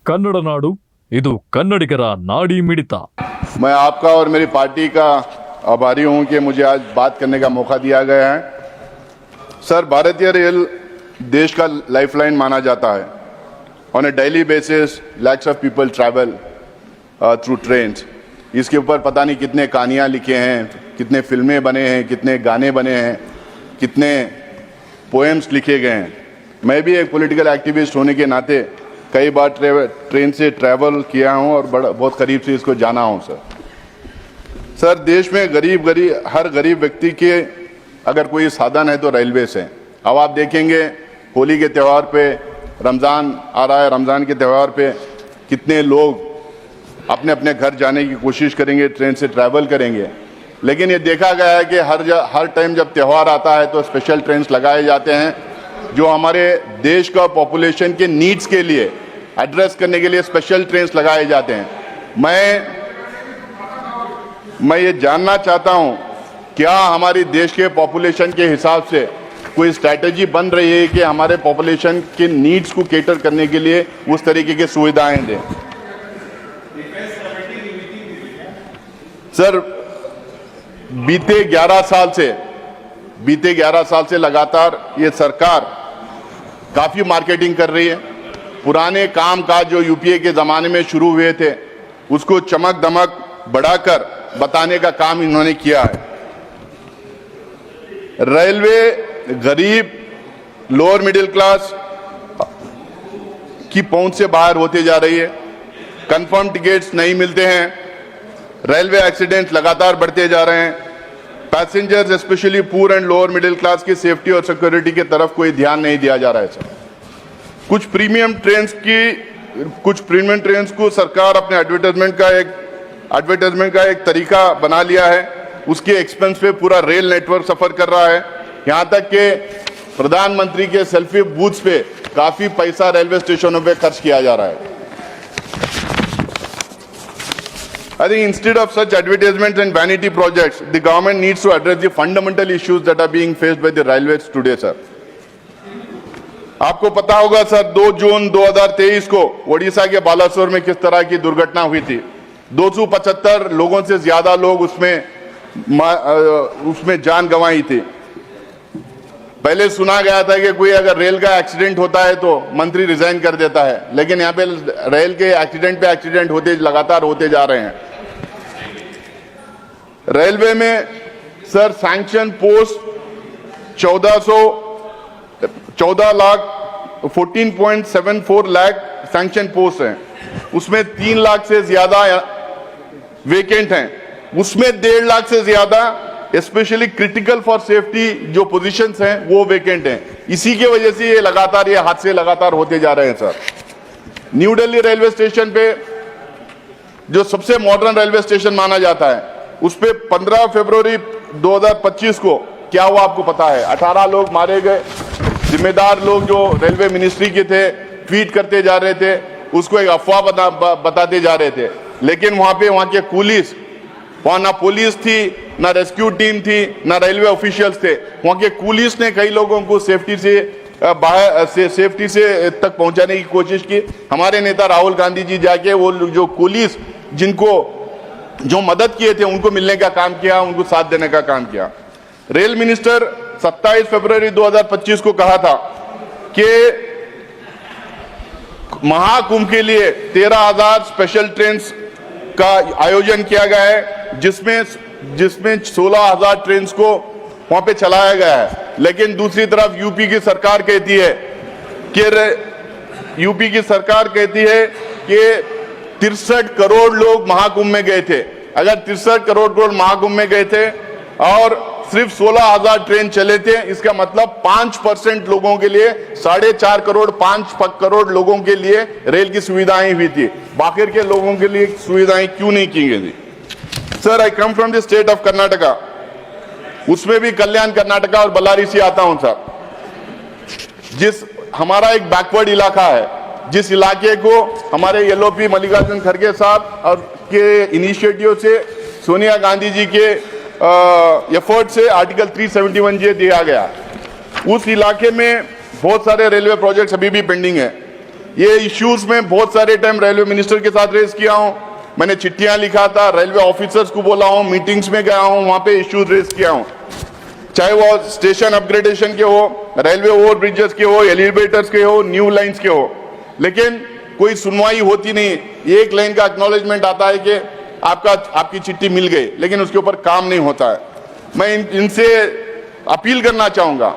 ಕನ್ನಡ ನಾಡು ಇದು ಕನ್ನಡಿಗರ ನಾಡಿ ಮಿಡಿತ. मैं आपका और मेरी पार्टी का आभारी हूं कि मुझे आज बात करने का मौका दिया गया है. सर, भारतीय रेल देश का लाइफलाइन माना जाता है. On A daily basis lakhs of people travel through trains. इसके ऊपर पता नहीं कितने कहानियाँ लिखे हैं, कितने फिल्में बने हैं, कितने गाने बने हैं, कितने पोएम्स लिखे गए हैं. मैं भी एक पॉलिटिकल एक्टिविस्ट होने के नाते कई बार ट्रेन से ट्रैवल किया हूं और बहुत करीब से इसको जाना हूं. सर, देश में हर गरीब व्यक्ति के अगर कोई साधन है तो रेलवे से. अब आप देखेंगे होली के त्यौहार पे, रमज़ान आ रहा है, रमज़ान के त्यौहार पे कितने लोग अपने अपने घर जाने की कोशिश करेंगे, ट्रेन से ट्रैवल करेंगे. लेकिन ये देखा गया है कि हर टाइम जब त्यौहार आता है तो स्पेशल ट्रेन्स लगाए जाते हैं जो हमारे देश का पॉपुलेशन के नीड्स के लिए एड्रेस करने के लिए स्पेशल ट्रेन्स लगाए जाते हैं. मैं ये जानना चाहता हूं, क्या हमारी देश के पॉपुलेशन के हिसाब से कोई स्ट्रैटेजी बन रही है कि हमारे पॉपुलेशन के नीड्स को केटर करने के लिए उस तरीके की सुविधाएं दें. सर, बीते 11 साल से लगातार ये सरकार काफ़ी मार्केटिंग कर रही है. पुराने काम काज जो यूपीए के ज़माने में शुरू हुए थे उसको चमक दमक बढ़ाकर बताने का काम इन्होंने किया है. रेलवे गरीब लोअर मिडिल क्लास की पहुंच से बाहर होते जा रही है. कंफर्म टिकट्स नहीं मिलते हैं. रेलवे एक्सीडेंट्स लगातार बढ़ते जा रहे हैं. Passengers specially poor and lower middle class की सेफ्टी और सिक्योरिटी की तरफ कोई ध्यान नहीं दिया जा रहा है. सर, कुछ प्रीमियम ट्रेन्स को सरकार अपने एडवर्टाइजमेंट का एक तरीका बना लिया है. उसके एक्सपेंस पे पूरा रेल नेटवर्क सफर कर रहा है. यहाँ तक कि प्रधानमंत्री के सेल्फी बूथ्स पे काफी पैसा रेलवे स्टेशनों पे खर्च किया जा रहा है. I think instead of such advertisements and vanity projects, the government needs to address the fundamental issues that are being faced by the railways today, sir. आपको पता होगा सर, 2 जून 2023 को ओडिशा के बालासोर में किस तरह की दुर्घटना हुई थी. 275 लोगों से ज्यादा लोग उसमें जान गंवाई थी. पहले सुना गया था कि कोई अगर रेल का एक्सीडेंट होता है तो मंत्री रिजाइन कर देता है, लेकिन यहाँ पे रेल के एक्सीडेंट लगातार होते जा रहे हैं. रेलवे में sir sanction post 14.74 lakh sanction post हैं. उसमें 3 लाख से ज्यादा वेकेंट हैं. उसमें 1.5 लाख से ज्यादा स्पेशली क्रिटिकल फॉर सेफ्टी जो पोजीशंस हैं वो वेकेंट हैं. इसी की वजह से ये हादसे लगातार होते जा रहे हैं. Sir, new Delhi railway station पे जो सबसे मॉडर्न रेलवे स्टेशन माना जाता है, उस पे 15 फरवरी 2025 को क्या हुआ आपको पता है? 18 लोग मारे गए. जिम्मेदार लोग जो रेलवे मिनिस्ट्री के थे ट्वीट करते जा रहे थे, उसको एक अफवाह बताते जा रहे थे. लेकिन वहां के वहां ना पुलिस थी, ना रेस्क्यू टीम थी, ना रेलवे ऑफिशियल्स थे. वहां के पुलिस ने कई लोगों को सेफ्टी से तक पहुंचाने की कोशिश की. हमारे नेता राहुल गांधी जी जाके वो जो पुलिस जो मदद किए थे उनको मिलने का काम किया, उनको साथ देने का काम किया. रेल मिनिस्टर 27 फरवरी 2025 को कहा था कि महाकुंभ के लिए 13,000 स्पेशल ट्रेन का आयोजन किया गया है, जिसमें 16,000 ट्रेन को वहां पे चलाया गया है. लेकिन दूसरी तरफ यूपी की सरकार कहती है कि 63 करोड़ लोग महाकुंभ में गए थे. अगर 63 करोड़ लोग महाकुंभ में गए थे और सिर्फ 16,000 ट्रेन चले थे, इसका मतलब 5% लोगों के लिए 4.5 करोड़ 5 करोड़ लोगों के लिए रेल की सुविधाएं हुई थी. बाकी के लोगों के लिए सुविधाएं क्यों नहीं की गई थी? Sir, I come from the state of Karnataka. उसमें भी कल्याण कर्नाटका और बल्लारी से आता हूं सर. हमारा एक बैकवर्ड इलाका है, जिस इलाके को हमारे एलओपी मल्लिकार्जुन खड़गे साहब और के इनिशिएटिव से सोनिया गांधी जी के एफर्ट से आर्टिकल 371 दिया गया. उस इलाके में बहुत सारे रेलवे प्रोजेक्ट्स अभी भी पेंडिंग है. ये इश्यूज में बहुत सारे टाइम रेलवे मिनिस्टर के साथ रेस किया हूं, मैंने चिट्ठियां लिखा था, रेलवे ऑफिसर्स को बोला हूं, मीटिंग्स में गया हूं, वहां पे इश्यूज रेस किया हूं, चाहे वो स्टेशन अपग्रेडेशन के हो, रेलवे ओवर ब्रिजेस के हो, एलिवेटर्स के हो, न्यू लाइंस के हो, लेकिन कोई सुनवाई होती नहीं। एक लाइन का एक्नॉलेजमेंट आता है कि आपकी चिट्ठी मिल गई, लेकिन उसके ऊपर काम नहीं होता है। मैं इनसे अपील करना चाहूंगा,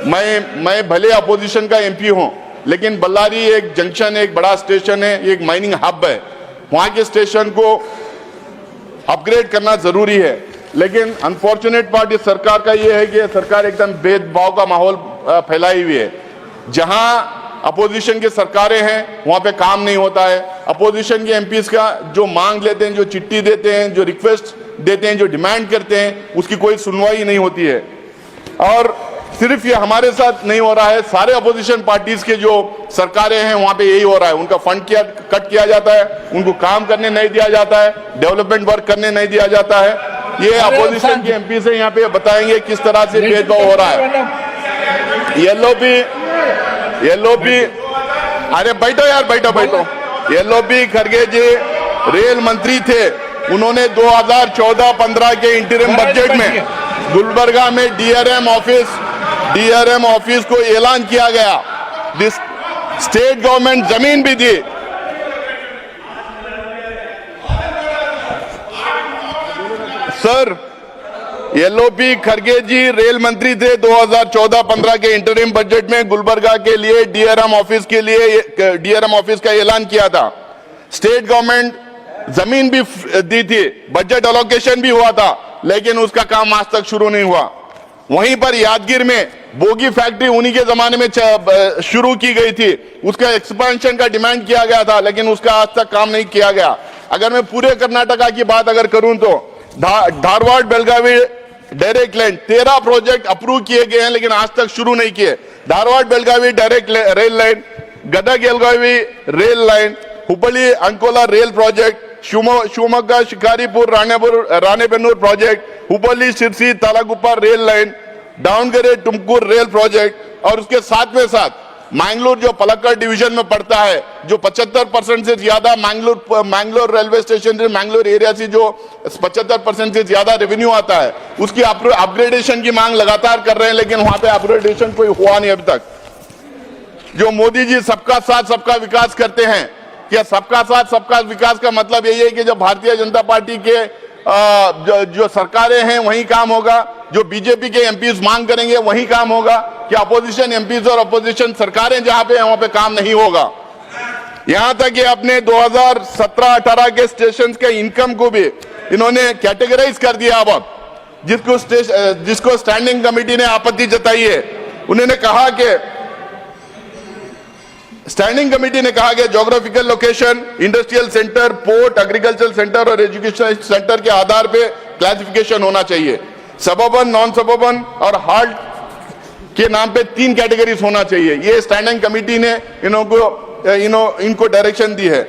मैं भले अपोजिशन का एमपी हूं, लेकिन बल्लारी एक जंक्शन, एक बड़ा स्टेशन है, एक माइनिंग हब है, वहां के स्टेशन को अपग्रेड करना जरूरी है। लेकिन अनफॉर्चुनेट पार्ट इस सरकार का यह है कि सरकार एकदम भेदभाव का माहौल फैलाई हुई है। जहां अपोजिशन की सरकारें हैं वहां पे काम नहीं होता है, अपोजिशन के एमपीज का जो मांग लेते हैं, जो चिट्ठी देते हैं, जो रिक्वेस्ट देते हैं, जो डिमांड करते हैं, उसकी कोई सुनवाई नहीं होती है। और सिर्फ ये हमारे साथ नहीं हो रहा है, सारे अपोजिशन पार्टीज के जो सरकारें हैं वहां पे यही हो रहा है। उनका फंड कट किया जाता है, उनको काम करने नहीं दिया जाता है, डेवलपमेंट वर्क करने नहीं दिया जाता है। ये अपोजिशन के एमपी से यहाँ पे बताएंगे किस तरह से भेदभाव हो रहा है। येलो भी अरे बैठो यार, बैठो। येलो खड़गे जी रेल मंत्री थे, उन्होंने 2014-15 के इंटरिम बजट में गुलबर्गा में डीआरएम ऑफिस को ऐलान किया गया, स्टेट गवर्नमेंट जमीन भी दी। सर, येलोपी खड़गे जी रेल मंत्री थे 2014-15 के इंटरिम बजट में गुलबर्गा के लिए डीआरएम ऑफिस का ऐलान किया था। स्टेट गवर्नमेंट जमीन भी दी थी, बजट अलोकेशन भी हुआ था, लेकिन उसका काम आज तक शुरू नहीं हुआ। वहीं पर यादगीर में बोगी फैक्ट्री उन्हीं के जमाने में शुरू की गई थी, उसका एक्सपेंशन का डिमांड किया गया था, लेकिन उसका आज तक काम नहीं किया गया। अगर मैं पूरे कर्नाटका की बात अगर करूं तो Dharwad Belagavi direct line 13 project approve किए गए हैं, लेकिन आज तक शुरू नहीं किए। Dharwad Belagavi direct rail line, Gadag Belagavi rail line, Hubli Ankola rail project, Shivamogga Shikaripur Ranebennur project, Hubli Sirsi Talaguppa rail line, Davanagere Tumkur rail project, और उसके साथ में साथ मैंगलोर जो पलक्कड़ डिवीजन में पड़ता है, जो 75% से ज्यादा मैंगलोर रेलवे स्टेशन से मैंगलोर एरिया से जो 75% से ज्यादा रेवेन्यू आता है, उसकी अपग्रेडेशन की मांग लगातार कर रहे हैं, लेकिन वहां पे अपग्रेडेशन कोई हुआ नहीं अभी तक। जो मोदी जी सबका साथ सबका विकास करते हैं, क्या सबका साथ सबका विकास का मतलब यही है कि जब भारतीय जनता पार्टी के जो सरकारें हैं वही काम होगा, जो बीजेपी के एमपीज मांग करेंगे वही काम होगा? कि अपोजिशन एमपीज और अपोजिशन सरकारें जहां पे हैं वहां पे काम नहीं होगा? यहां तक कि अपने 2017-18 के स्टेशन के इनकम को भी इन्होंने कैटेगराइज कर दिया। अब जिसको स्टैंडिंग कमेटी ने आपत्ति जताई है, उन्होंने कहा कि स्टैंडिंग कमेटी ने कहा कि geographical location, industrial centre, port, agriculture centre और एजुकेशन सेंटर के आधार पे क्लासिफिकेशन होना चाहिए। सबर्बन, नॉन सबर्बन और हार्ड के नाम पे 3 कैटेगरीज होना चाहिए। ये स्टैंडिंग कमेटी ने इनको डायरेक्शन दी है।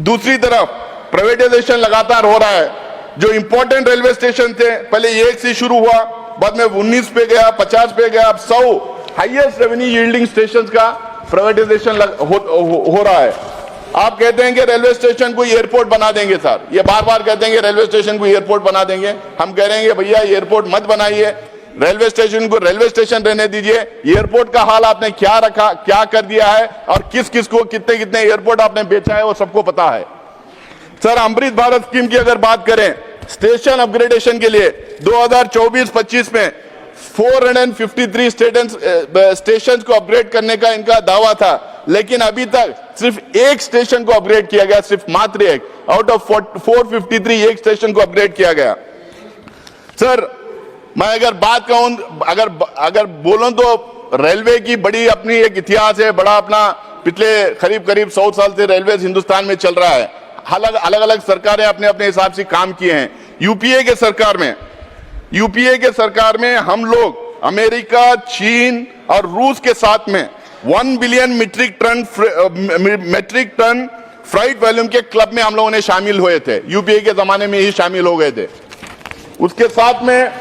दूसरी तरफ प्राइवेटाइजेशन लगातार हो रहा है। जो इंपॉर्टेंट रेलवे स्टेशन थे, पहले 1 से शुरू हुआ, बाद में 19 पे गया, 50 पे गया, अब 100 हाईएस्ट रेवेन्यू यील्डिंग स्टेशन का प्राइवेटाइजेशन हो रहा है। आप कहते हैं कि रेलवे स्टेशन को एयरपोर्ट बना देंगे सर, ये बार बार कहते हैं कि रेलवे स्टेशन को एयरपोर्ट बना देंगे। हम कह रहे हैं भैया एयरपोर्ट मत बनाइए, रेलवे स्टेशन को रेलवे स्टेशन रहने दीजिए। एयरपोर्ट का हाल आपने क्या रखा, क्या कर दिया है, और किस किस को कितने कितने एयरपोर्ट आपने बेचा है, वो सबको पता है। सर, अमृत भारत स्कीम की अगर बात करें, स्टेशन अपग्रेडेशन के लिए 2024-25 में 453 स्टेशन को अपग्रेड करने का इनका दावा था, लेकिन अभी तक सिर्फ एक स्टेशन को अपग्रेड किया गया, सिर्फ मात्र एक। आउट ऑफ 453 एक स्टेशन को अपग्रेड किया गया। सर, मैं अगर बात कहूं, अगर बोलूं तो रेलवे की बड़ी अपनी एक इतिहास है, बड़ा अपना पिछले करीब 100 साल से रेलवे हिंदुस्तान में चल रहा है। अलग अलग सरकारें अपने अपने हिसाब से काम किए हैं। यूपीए के सरकार में हम लोग अमेरिका, चीन और रूस के साथ में 1 billion metric ton freight volume के क्लब में हम लोगों ने शामिल हुए थे। यूपीए के जमाने में ही शामिल हो गए थे। उसके साथ में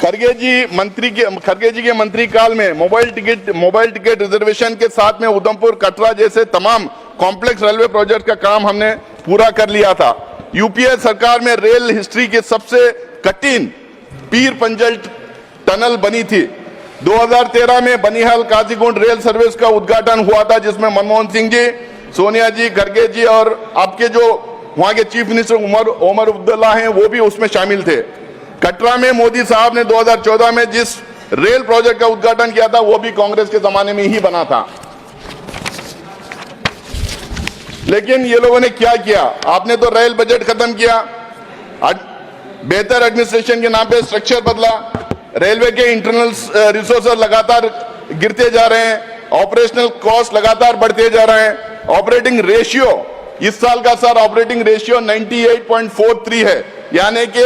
खड़गे जी के मंत्री काल में मोबाइल टिकट रिजर्वेशन के साथ में उधमपुर कटरा जैसे तमाम कॉम्प्लेक्स रेलवे प्रोजेक्ट का काम हमने पूरा कर लिया था। यूपीए सरकार में रेल हिस्ट्री की सबसे कठिन पीर पंजल टनल बनी थी। 2013 में बनिहाल काजीगुंड रेल सर्विस का उद्घाटन हुआ था, जिसमें मनमोहन सिंह जी, सोनिया जी, खड़गे जी और आपके जो वहां के चीफ मिनिस्टर ओमर अब्दुल्ला हैं वो भी उसमें शामिल थे। कटरा में मोदी साहब ने 2014 में जिस रेल प्रोजेक्ट का उद्घाटन किया था वो भी कांग्रेस के जमाने में ही बना था। लेकिन ये लोगों ने क्या किया, आपने तो रेल बजट खत्म किया, बेहतर एडमिनिस्ट्रेशन के नाम पे स्ट्रक्चर बदला, रेलवे के इंटरनल रिसोर्सेज लगातार गिरते जा रहे हैं, ऑपरेशनल कॉस्ट लगातार बढ़ते जा रहे हैं। ऑपरेटिंग रेशियो इस साल का सर ऑपरेटिंग रेशियो 98.43 है, यानी कि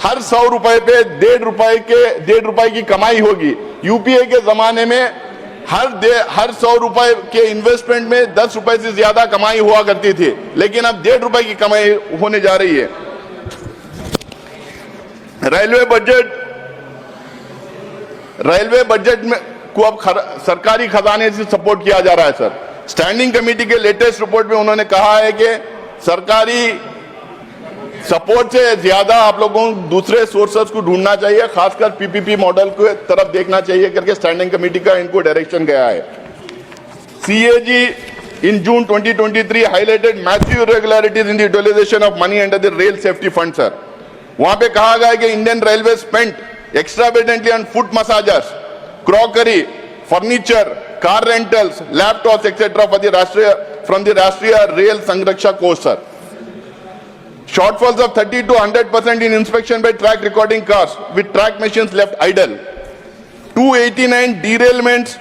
हर 100 रुपए पे 1.5 रुपए की कमाई होगी। यूपीए के जमाने में हर 100 रुपए के इन्वेस्टमेंट में 10 रुपए से ज्यादा कमाई हुआ करती थी, लेकिन अब 1.5 रुपए की कमाई होने जा रही है। रेलवे बजट में को अब सरकारी खजाने से सपोर्ट किया जा रहा है सर। स्टैंडिंग कमेटी के लेटेस्ट रिपोर्ट में उन्होंने कहा है कि सरकारी सपोर्ट से ज्यादा आप लोगों को दूसरे सोर्सेस को ढूंढना चाहिए, खासकर पीपीपी मॉडल को तरफ देखना चाहिए करके स्टैंडिंग कमेटी का इनको डायरेक्शन गया है। CAG in June 2023 highlighted massive irregularities in the utilisation of money under the rail safety fund sir. वहां पे कहा गया है कि Indian railway spent extravagantly on foot massagers, crockery, furniture, car rentals, laptops etcetera from the Rashtriya Rail Sanraksha Kosh sir. Shortfalls of 30 to 100% in inspection by track recording cars with track machines left idle. 289 derailments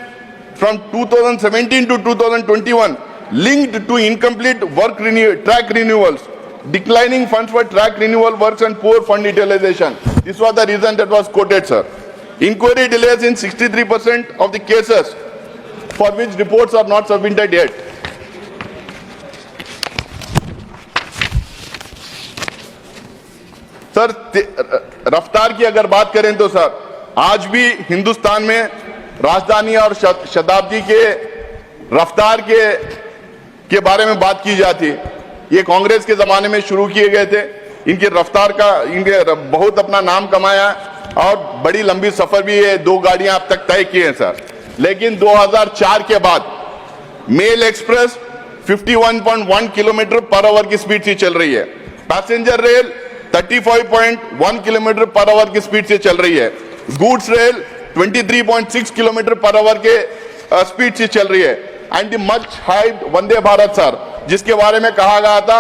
from 2017 to 2021 linked to incomplete track renewals, declining funds for track renewal works and poor fund utilization. This was the reason that was quoted, sir. Inquiry delays in 63% of the cases for which reports are not submitted yet. Sir रफ्तार की अगर बात करें तो sir आज भी हिंदुस्तान में राजधानी और शताब्दी के रफ्तार के बारे में बात की जाती। ये कांग्रेस के जमाने में शुरू किए गए थे। इनकी रफ्तार का इनके बहुत अपना नाम कमाया और बड़ी लंबी सफर भी ये 2 गाड़ियां अब तक तय किए हैं सर। लेकिन 2004 के बाद mail express 51.1 kilometre per hour की स्पीड से चल रही है, passenger rail 35.1 kilometre per hour की स्पीड से चल रही है, goods rail 23.6 kilometre per hour के स्पीड से चल रही है। And the much hyped Vande Bharat sir, जिसके बारे में कहा गया था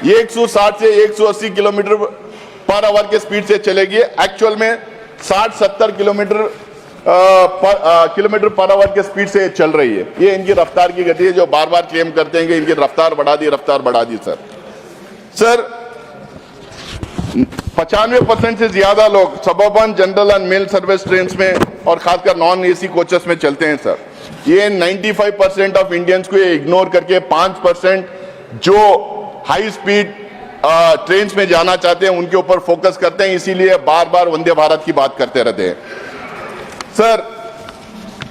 160 से 180 किलोमीटर पर आवर के स्पीड से चलेगी, एक्चुअल में 60-70 किलोमीटर पर आवर के स्पीड से चल रही है। ये इनकी रफ्तार की गति है, जो बार बार क्लेम करते हैं कि इनकी रफ्तार बढ़ा दी सर 95% से ज्यादा लोग suburban, general and mail service train में और खासकर नॉन एसी कोचेस में चलते हैं सर। ये 95% ऑफ इंडियंस को ये इग्नोर करके 5% जो हाई स्पीड ट्रेन में जाना चाहते हैं उनके ऊपर फोकस करते हैं, इसीलिए बार बार वंदे भारत की बात करते रहते हैं सर।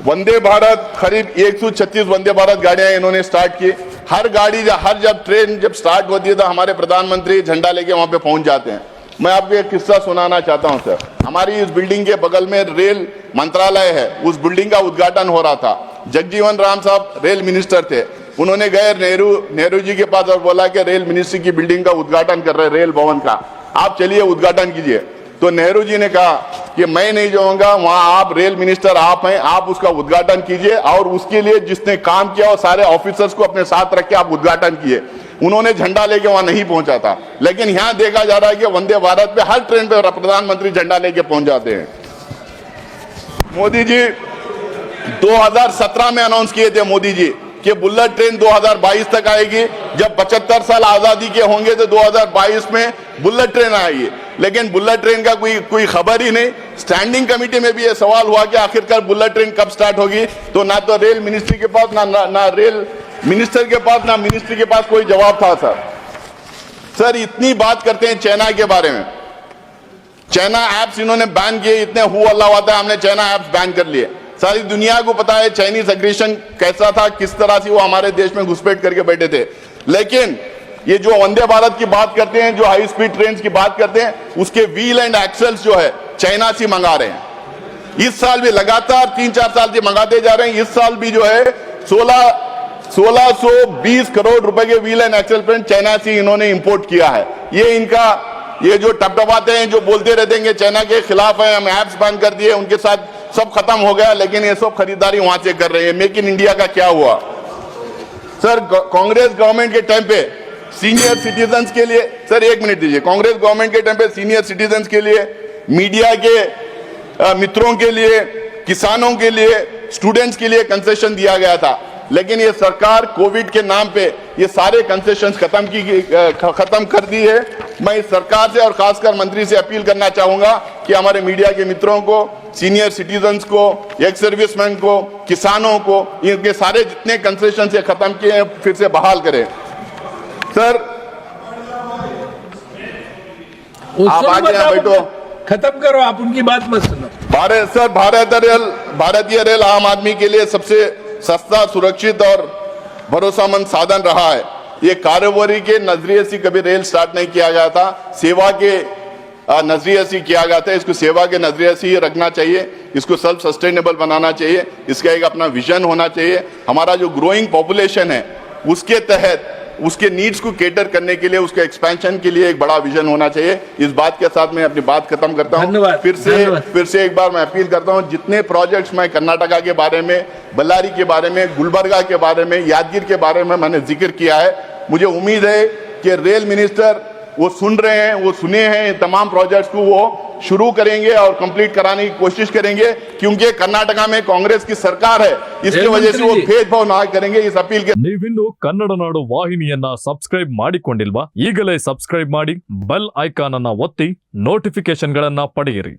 वंदे भारत करीब 136 वंदे भारत गाड़ियां इन्होंने स्टार्ट की। हर गाड़ी जब ट्रेन स्टार्ट होती है तो हमारे प्रधानमंत्री झंडा लेके वहां पे पहुंच जाते हैं। मैं आपको एक किस्सा सुनाना चाहता हूं सर। हमारी इस बिल्डिंग के बगल में रेल मंत्रालय है, उस बिल्डिंग का उद्घाटन हो रहा था। जगजीवन राम साहब रेल मिनिस्टर थे, उन्होंने गए नेहरू जी के पास और बोला कि रेल मिनिस्ट्री की बिल्डिंग का उद्घाटन कर रहे, रेल भवन का, आप चलिए उद्घाटन कीजिए। तो नेहरू जी ने कहा कि मैं नहीं जाऊंगा वहां, आप रेल मिनिस्टर आप हैं, आप उसका उद्घाटन कीजिए और उसके लिए जिसने काम किया वो सारे ऑफिसर्स को अपने साथ रख के आप उद्घाटन किए। उन्होंने झंडा लेके वहां नहीं पहुंचा था, लेकिन यहां देखा जा रहा है कि वंदे भारत पे हर ट्रेन पे प्रधानमंत्री झंडा लेके पहुंच जाते हैं। मोदी जी 2017 में अनाउंस किए थे मोदी जी कि बुलेट ट्रेन 2022 तक आएगी। जब 75 साल आजादी के होंगे तो 2022 में बुलेट ट्रेन आएगी, लेकिन बुलेट ट्रेन का कोई खबर ही नहीं। स्टैंडिंग कमेटी में भी ये सवाल हुआ कि आखिरकार बुलेट ट्रेन कब स्टार्ट होगी, तो ना तो रेल मिनिस्ट्री के पास ना रेल मिनिस्टर के पास ना मिनिस्ट्री के पास कोई जवाब था सर। इतनी बात करते हैं चाइना के बारे में। चाइना ऐप्स इन्होंने बैन किए, इतने हु अल्लाह होता है, हमने चाइना ऐप्स बैन कर लिए। सारी दुनिया को पता है चाइनीज एग्रेशन कैसा था, किस तरह से वो हमारे देश में घुसपैठ करके बैठे थे। लेकिन ये जो वंदे भारत की बात करते हैं, जो हाई स्पीड ट्रेन की बात करते हैं, उसके व्हील एंड एक्सेल्स जो है चाइना से मंगा रहे हैं। इस साल भी लगातार 3-4 साल से मंगाते जा रहे हैं। इस साल भी जो है 1620 करोड़ रुपए के wheel and axle train China से इन्होंने इंपोर्ट किया है। ये जो टपटपाते हैं, जो बोलते रहते हैं चाइना के खिलाफ है, हम ऐप्स बैन कर दिए, उनके साथ सब खत्म हो गया, लेकिन ये सब खरीदारी वहां से कर रहे हैं। मेक इन इंडिया का क्या हुआ? सर, कांग्रेस गवर्नमेंट के टाइम पे सीनियर सिटीजन्स के लिए, सर 1 मिनट दीजिए, कांग्रेस गवर्नमेंट के टाइम पे सीनियर सिटीजन्स के लिए, मीडिया के मित्रों के लिए, किसानों के लिए, स्टूडेंट्स के लिए कंसेशन दिया गया था। लेकिन ये सरकार कोविड के नाम पे ये सारे कंसेशंस खत्म कर दी है। मैं इस सरकार से और खासकर मंत्री से अपील करना चाहूंगा कि हमारे मीडिया के मित्रों को, सीनियर सिटीजन्स को, एक्स सर्विसमैन को, किसानों को, इनके सारे जितने कंसेशन से खत्म किए हैं फिर से बहाल करें। सर आप आगे यहाँ बैठो, खत्म करो, आप उनकी बात मत सुनो। भारतीय रेल आम आदमी के लिए सबसे सस्ता, सुरक्षित और भरोसामंद साधन रहा है। ये कारोबारी के नजरिए से कभी रेल स्टार्ट नहीं किया गया था, सेवा के नजरिए से किया गया था। इसको सेवा के नजरिए से ही रखना चाहिए, इसको सेल्फ सस्टेनेबल बनाना चाहिए, इसका एक अपना विजन होना चाहिए। हमारा जो ग्रोइंग पॉपुलेशन है उसके तहत उसके नीड्स को केटर करने के लिए, उसके एक्सपेंशन के लिए एक बड़ा विजन होना चाहिए। इस बात के साथ मैं अपनी बात खत्म करता हूं। फिर से एक बार मैं अपील करता हूं, जितने प्रोजेक्ट्स मैं कर्नाटका के बारे में, बल्लारी के बारे में, गुलबर्गा के बारे में, यादगीर के बारे में मैंने जिक्र किया है, मुझे उम्मीद है कि रेल मिनिस्टर वो सुन रहे हैं, वो सुने हैं, तमाम प्रोजेक्ट्स को वो शुरू करेंगे और कंप्लीट कराने की कोशिश करेंगे, क्योंकि कर्नाटका में कांग्रेस की सरकार है, इसकी वजह से वो भेदभाव ना करेंगे। इस अपील के ನೀವಿನ್ನು ಕನ್ನಡ ನಾಡು ವಾಹಿನಿಯನ್ನ ಸಬ್ಸ್ಕ್ರೈಬ್ ಮಾಡಿಕೊಂಡಿಲ್ವಾ? ಈಗಲೇ ಸಬ್ಸ್ಕ್ರೈಬ್ ಮಾಡಿ, ಬೆಲ್ ಐಕಾನ್ ಅನ್ನ ಒತ್ತಿ ನೋಟಿಫಿಕೇಶನ್ ಗಳನ್ನ ಪಡೆಯಿರಿ.